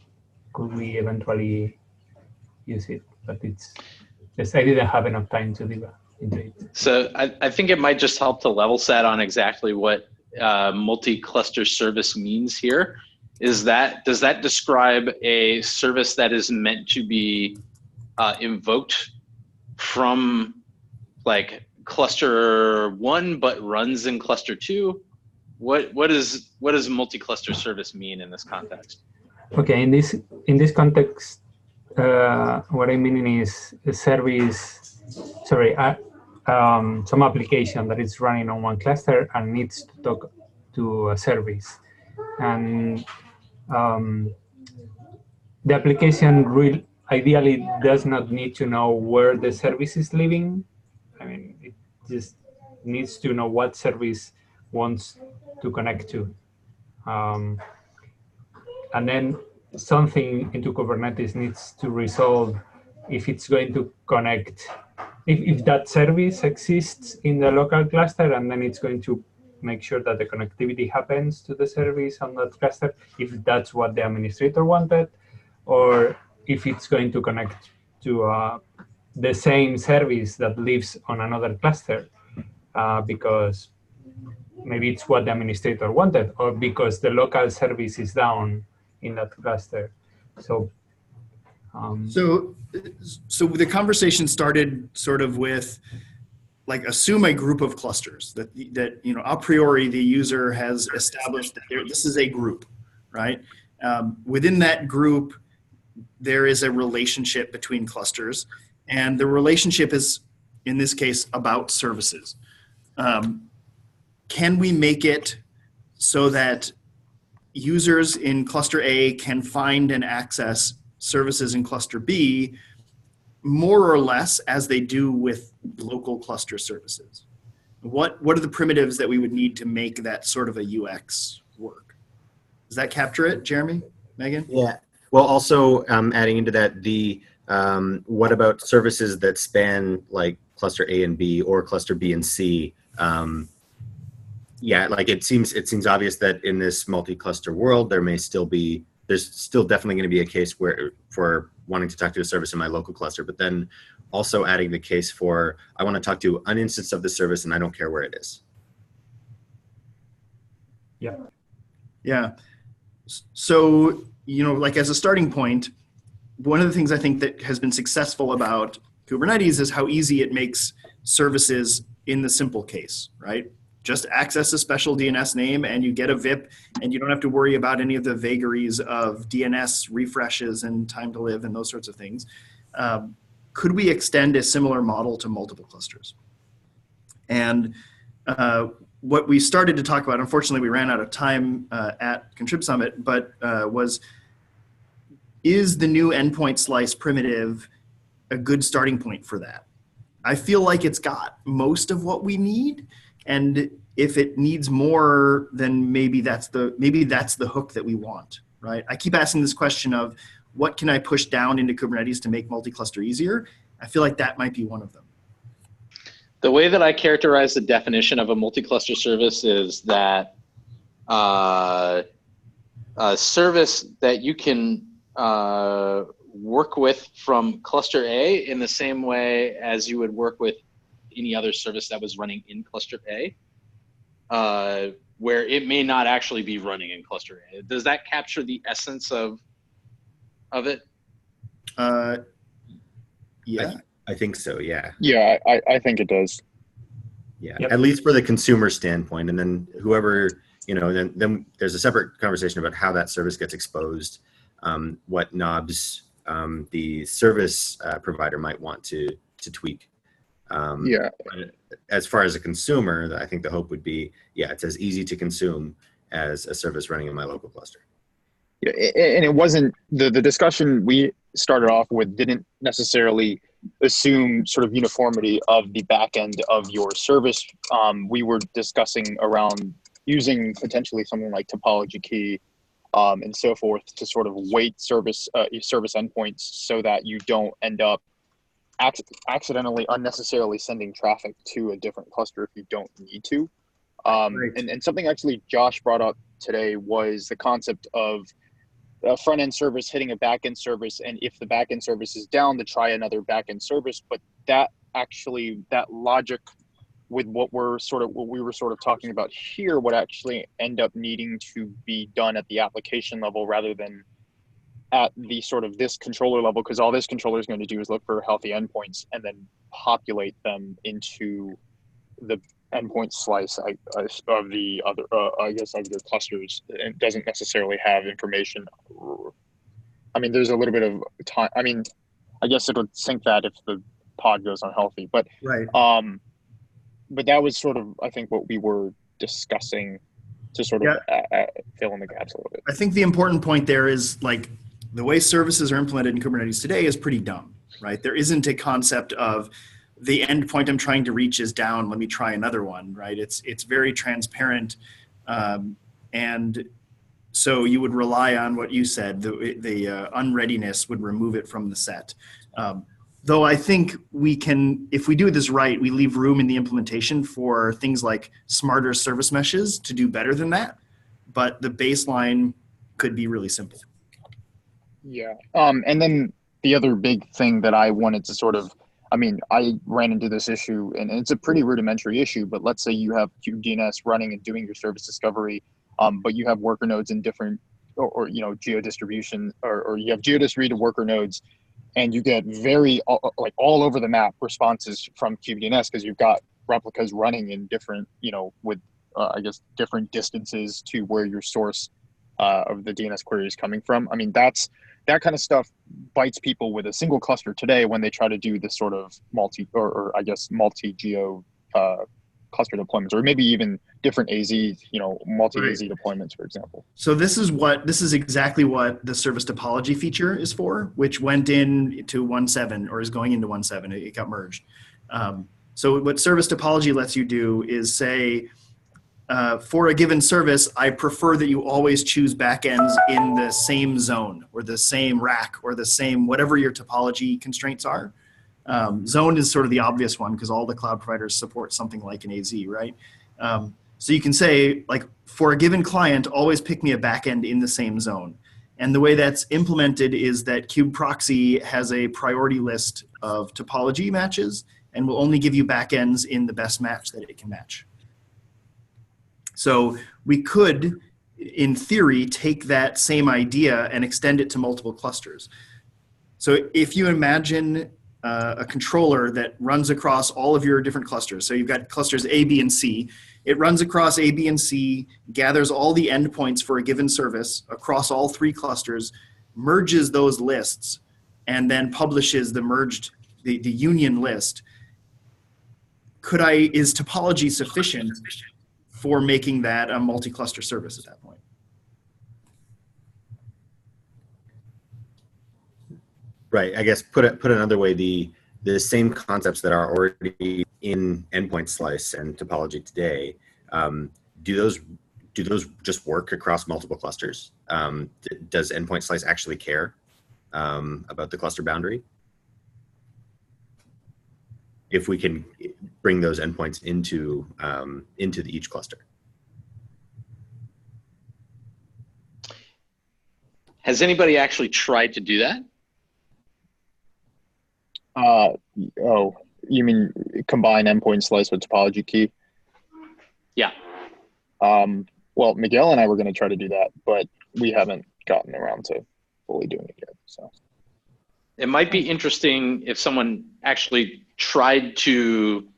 could we eventually use it, but it's just I didn't have enough time to dig into it. So I think it might just help to level set on exactly what multi-cluster service means here. Does that describe a service that is meant to be invoked from, like, cluster 1 but runs in cluster 2? What does multi-cluster service mean in this context? Okay, in this context, what I mean is a service. Sorry, some application that is running on one cluster and needs to talk to a service, and the application ideally does not need to know where the service is living. I mean, it just needs to know what service wants to connect to. And then something into Kubernetes needs to resolve if it's going to connect, if that service exists in the local cluster, and then it's going to make sure that the connectivity happens to the service on that cluster, if that's what the administrator wanted, or if it's going to connect to the same service that lives on another cluster, because maybe it's what the administrator wanted, or because the local service is down in that cluster. So the conversation started sort of with, like, assume a group of clusters that a priori the user has established that this is a group, right? Within that group, there is a relationship between clusters, and the relationship is, in this case, about services. Can we make it so that users in cluster A can find and access services in cluster B more or less as they do with local cluster services. What are the primitives that we would need to make that sort of a UX work? Does that capture it, Jeremy, Megan? Yeah. Well, also adding into that, what about services that span like cluster A and B or cluster B and C? Yeah, like it seems obvious that in this multi-cluster world, there's still definitely going to be a case where for wanting to talk to a service in my local cluster, but then also adding the case for I want to talk to an instance of the service and I don't care where it is. Yeah. Yeah. So, like as a starting point, one of the things I think that has been successful about Kubernetes is how easy it makes services in the simple case, right? Just access a special DNS name and you get a VIP, and you don't have to worry about any of the vagaries of DNS refreshes and time to live and those sorts of things. Could we extend a similar model to multiple clusters? And what we started to talk about, unfortunately we ran out of time at Contrib Summit, but is the new endpoint slice primitive a good starting point for that? I feel like it's got most of what we need, and if it needs more, then maybe that's the hook that we want, right? I keep asking this question of what can I push down into Kubernetes to make multi-cluster easier? I feel like that might be one of them. The way that I characterize the definition of a multi-cluster service is that a service that you can work with from cluster A in the same way as you would work with any other service that was running in cluster A, where it may not actually be running in cluster A. Does that capture the essence of it? Yeah. I think so, yeah. Yeah, I think it does. Yeah, Yep. At least for the consumer standpoint. And then whoever, then there's a separate conversation about how that service gets exposed, what knobs the service provider might want to tweak. Yeah. As far as a consumer, I think the hope would be, it's as easy to consume as a service running in my local cluster. Yeah, and it wasn't the discussion we started off with didn't necessarily assume sort of uniformity of the back end of your service. We were discussing around using potentially something like topology key and so forth to sort of weight service endpoints so that you don't end up accidentally unnecessarily sending traffic to a different cluster if you don't need to. Right. And something actually Josh brought up today was the concept of a front-end service hitting a back-end service, and if the back-end service is down, to try another back-end service. But that logic with what we were sort of talking about here would actually end up needing to be done at the application level rather than at the sort of this controller level, because all this controller is going to do is look for healthy endpoints and then populate them into the endpoint slice of the other, of the clusters, and doesn't necessarily have information. I mean, there's a little bit of time. I mean, I guess it would sync that if the pod goes unhealthy, but right. But that was sort of, I think, what we were discussing to sort of fill in the gaps a little bit. I think the important point there is like the way services are implemented in Kubernetes today is pretty dumb, right? There isn't a concept of the endpoint I'm trying to reach is down, let me try another one, right? It's very transparent. And so you would rely on what you said, the unreadiness would remove it from the set. Though I think we can, if we do this right, we leave room in the implementation for things like smarter service meshes to do better than that. But the baseline could be really simple. Yeah. And then the other big thing that I wanted to sort of, I mean, I ran into this issue, and it's a pretty rudimentary issue, but let's say you have kubedns running and doing your service discovery, but you have worker nodes in different, or geo distribution, or you have geodistributed worker nodes, and you get very, like all over the map responses from kubedns because you've got replicas running in different, with, I guess, different distances to where your source of the DNS query is coming from. I mean, that kind of stuff bites people with a single cluster today when they try to do this sort of multi-geo cluster deployments, or maybe even different AZ, multi-AZ deployments, for example. So this is exactly what the service topology feature is for, which went into 1.7 or is going into 1.7. It got merged. So what service topology lets you do is say, for a given service, I prefer that you always choose backends in the same zone or the same rack or the same whatever your topology constraints are. Zone is sort of the obvious one because all the cloud providers support something like an AZ, right? So you can say, like, for a given client, always pick me a backend in the same zone. And the way that's implemented is that kubeproxy has a priority list of topology matches and will only give you backends in the best match that it can match. So we could, in theory, take that same idea and extend it to multiple clusters. So if you imagine a controller that runs across all of your different clusters, so you've got clusters A, B, and C, it runs across A, B, and C, gathers all the endpoints for a given service across all 3 clusters, merges those lists, and then publishes the union list. Is topology sufficient for making that a multi-cluster service at that point? Right. I guess put another way, the same concepts that are already in endpoint slice and topology today, do those just work across multiple clusters? Does endpoint slice actually care about the cluster boundary? If we can bring those endpoints into each cluster. Has anybody actually tried to do that? Oh, you mean combine endpoint slice with topology key? Yeah. Well, Miguel and I were going to try to do that, but we haven't gotten around to fully doing it yet. So it might be interesting if someone actually tried to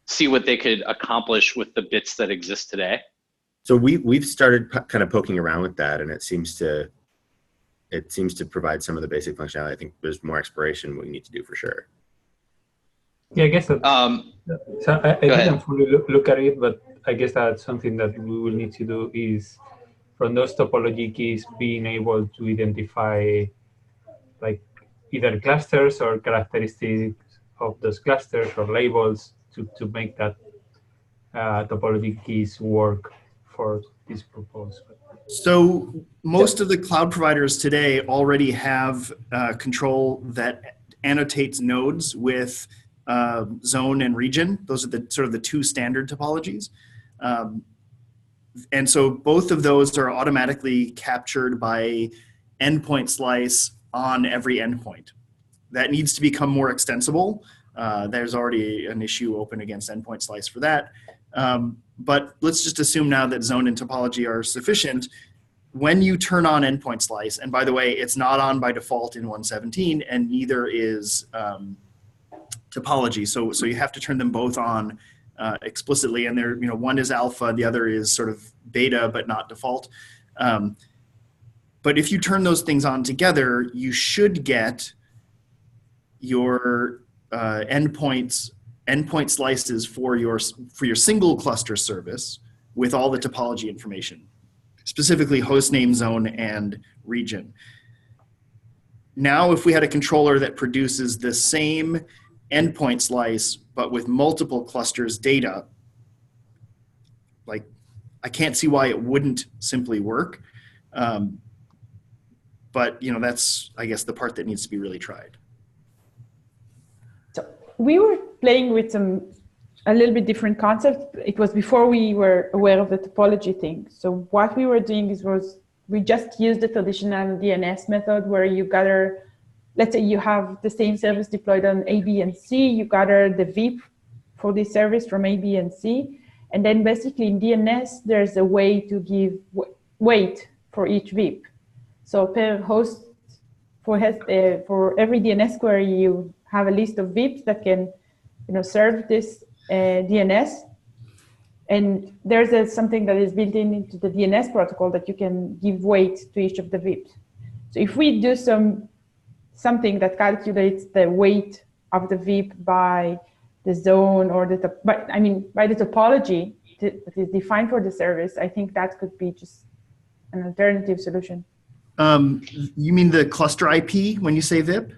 see what they could accomplish with the bits that exist today. So we've started kind of poking around with that, and it seems to provide some of the basic functionality. I think there's more exploration we need to do for sure. Yeah, I guess that. So I didn't fully look at it, but I guess that's something that we will need to do is from those topology keys being able to identify like either clusters or characteristics of those clusters or labels to make that topology keys work for this purpose. So most of the cloud providers today already have control that annotates nodes with zone and region. Those are the sort of the 2 standard topologies. And so both of those are automatically captured by endpoint slice on every endpoint. That needs to become more extensible. There's already an issue open against endpoint slice for that. But let's just assume now that zone and topology are sufficient. When you turn on endpoint slice, and by the way, it's not on by default in 1.17, and neither is topology. So you have to turn them both on explicitly, and they're, one is alpha, the other is sort of beta, but not default. But if you turn those things on together, you should get your endpoint slices for your single cluster service with all the topology information, specifically host name, zone, and region. Now, if we had a controller that produces the same endpoint slice, but with multiple clusters data, like, I can't see why it wouldn't simply work. But, that's, I guess, the part that needs to be really tried. So we were playing with a little bit different concept. It was before we were aware of the topology thing. So what we were doing we just used the traditional DNS method where you gather, let's say you have the same service deployed on A, B, and C, you gather the VIP for this service from A, B, and C. And then basically in DNS, there's a way to give weight for each VIP. So per host, for every DNS query, you have a list of VIPs that can serve this DNS. And there's something that is built into the DNS protocol that you can give weight to each of the VIPs. So if we do something that calculates the weight of the VIP by zone or but I mean, by the topology that is defined for the service, I think that could be just an alternative solution. You mean the cluster IP when you say VIP?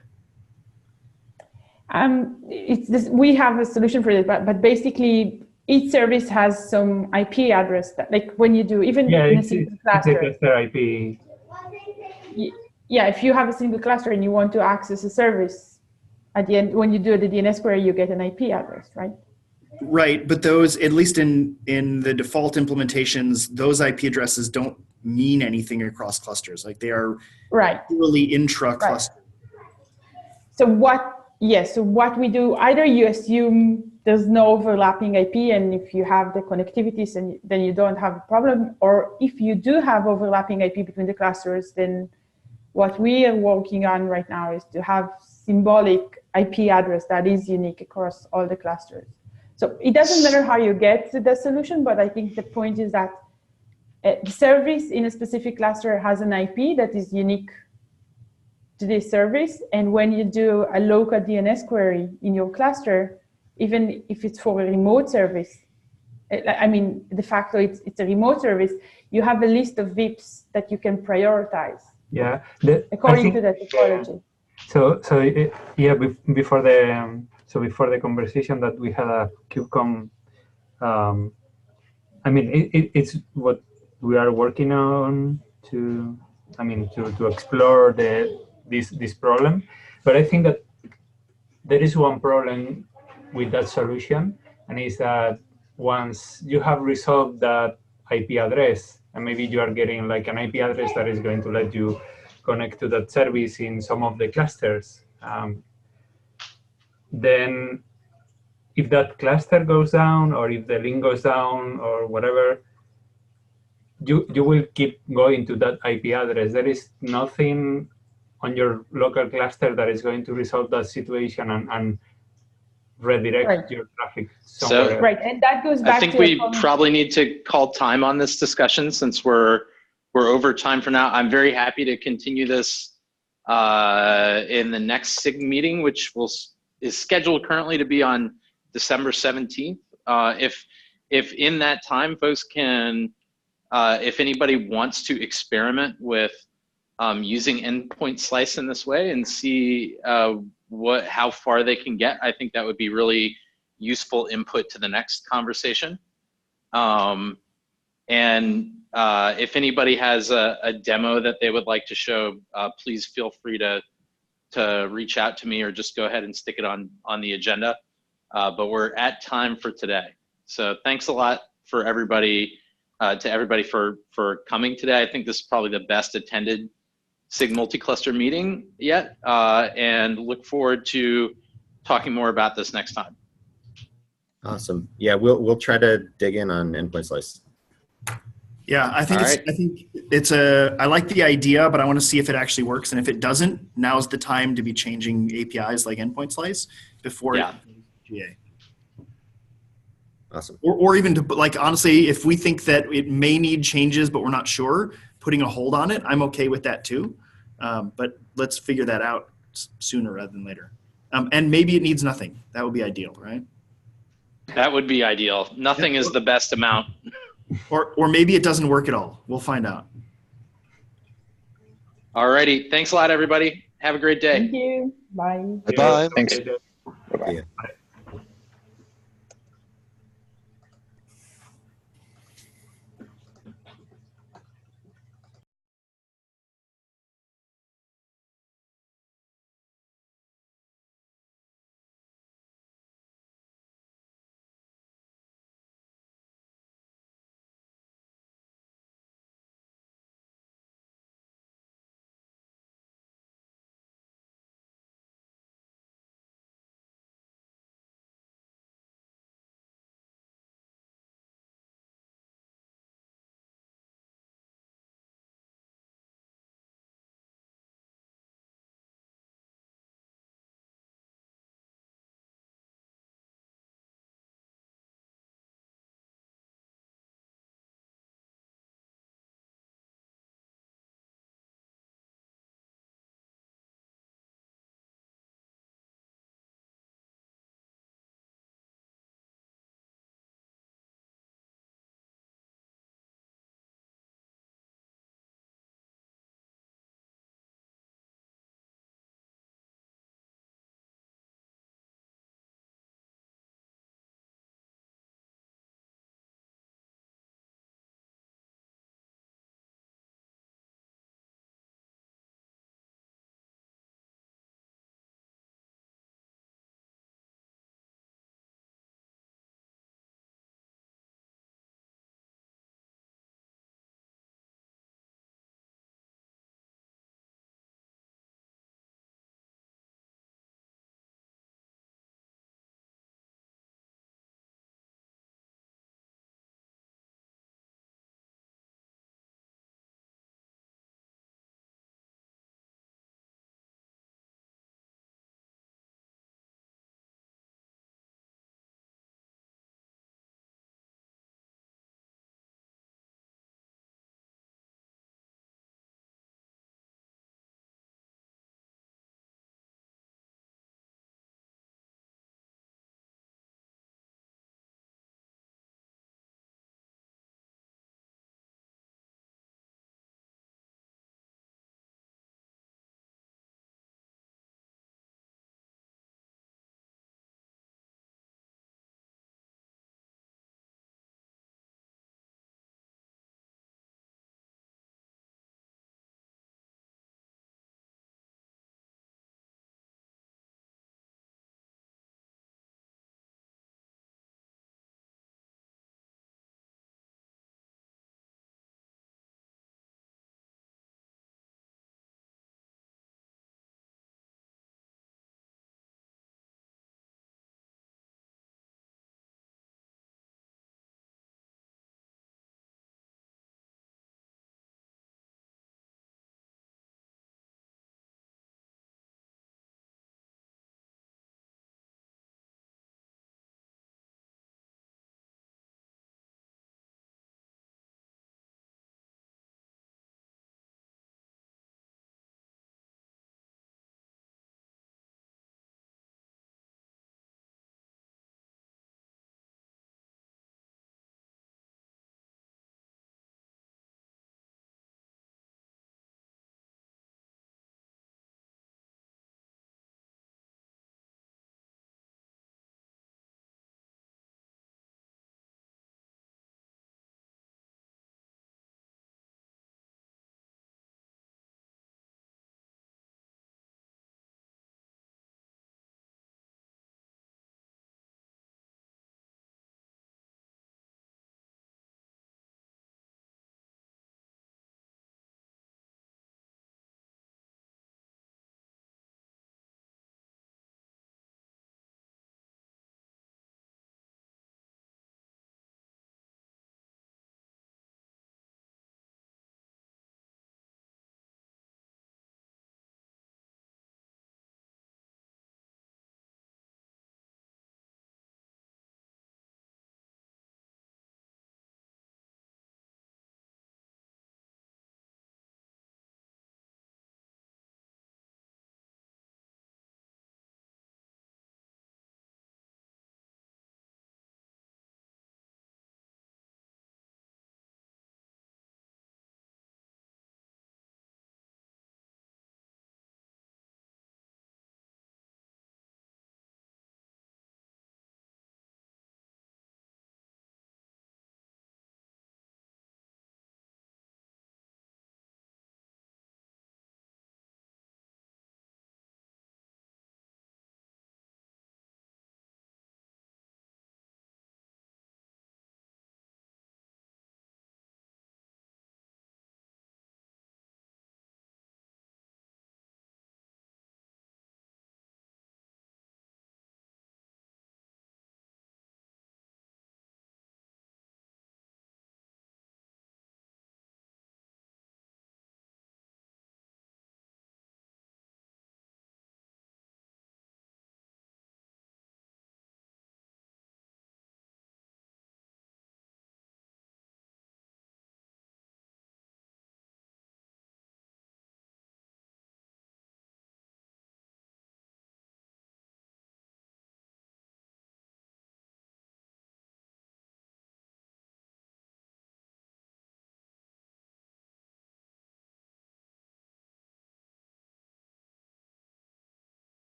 It's this, we have a solution for it, but basically each service has some IP address that, like when you do even in a single cluster. It's a cluster IP. Yeah, if you have a single cluster and you want to access a service, at the end when you do the DNS query, you get an IP address, right? Right, but those, at least in the default implementations, those IP addresses don't mean anything across clusters. Like they are purely intra-cluster. Right. So what we do, either you assume there's no overlapping IP, and if you have the connectivities, and then you don't have a problem, or if you do have overlapping IP between the clusters, then what we are working on right now is to have symbolic IP address that is unique across all the clusters. So it doesn't matter how you get to the solution, but I think the point is that the service in a specific cluster has an IP that is unique to this service. And when you do a local DNS query in your cluster, even if it's for a remote service, I mean, de facto it's a remote service, you have a list of VIPs that you can prioritize. Yeah, according to the topology. Before the conversation that we had at KubeCon, I mean, it's what we are working on to explore this problem. But I think that there is one problem with that solution, and is that once you have resolved that IP address, and maybe you are getting like an IP address that is going to let you connect to that service in some of the clusters, then if that cluster goes down, or if the link goes down, or whatever, you will keep going to that IP address. There is nothing on your local cluster that is going to resolve that situation and redirect your traffic somewhere else. Right, and that goes back to I think we probably need to call time on this discussion since we're over time for now. I'm very happy to continue this in the next SIG meeting, which is scheduled currently to be on December 17th. If in that time folks can, if anybody wants to experiment with using endpoint slice in this way and see how far they can get, I think that would be really useful input to the next conversation. And if anybody has a demo that they would like to show, please feel free to reach out to me, or just go ahead and stick it on the agenda. But we're at time for today. So thanks a lot for everybody, for coming today. I think this is probably the best attended SIG Multicluster meeting yet, and look forward to talking more about this next time. Awesome. Yeah, we'll try to dig in on endpoint slice. Yeah, I think I like the idea, but I want to see if it actually works. And if it doesn't, now's the time to be changing APIs like endpoint slice before it goes GA. Awesome. Or even to, like, honestly, if we think that it may need changes, but we're not sure, putting a hold on it, I'm okay with that too. But let's figure that out sooner rather than later. And maybe it needs nothing. That would be ideal, right? That would be ideal. Nothing is the best amount. Or maybe it doesn't work at all. We'll find out. All righty. Thanks a lot, everybody. Have a great day. Thank you. Bye. Bye. Thanks. Bye-bye.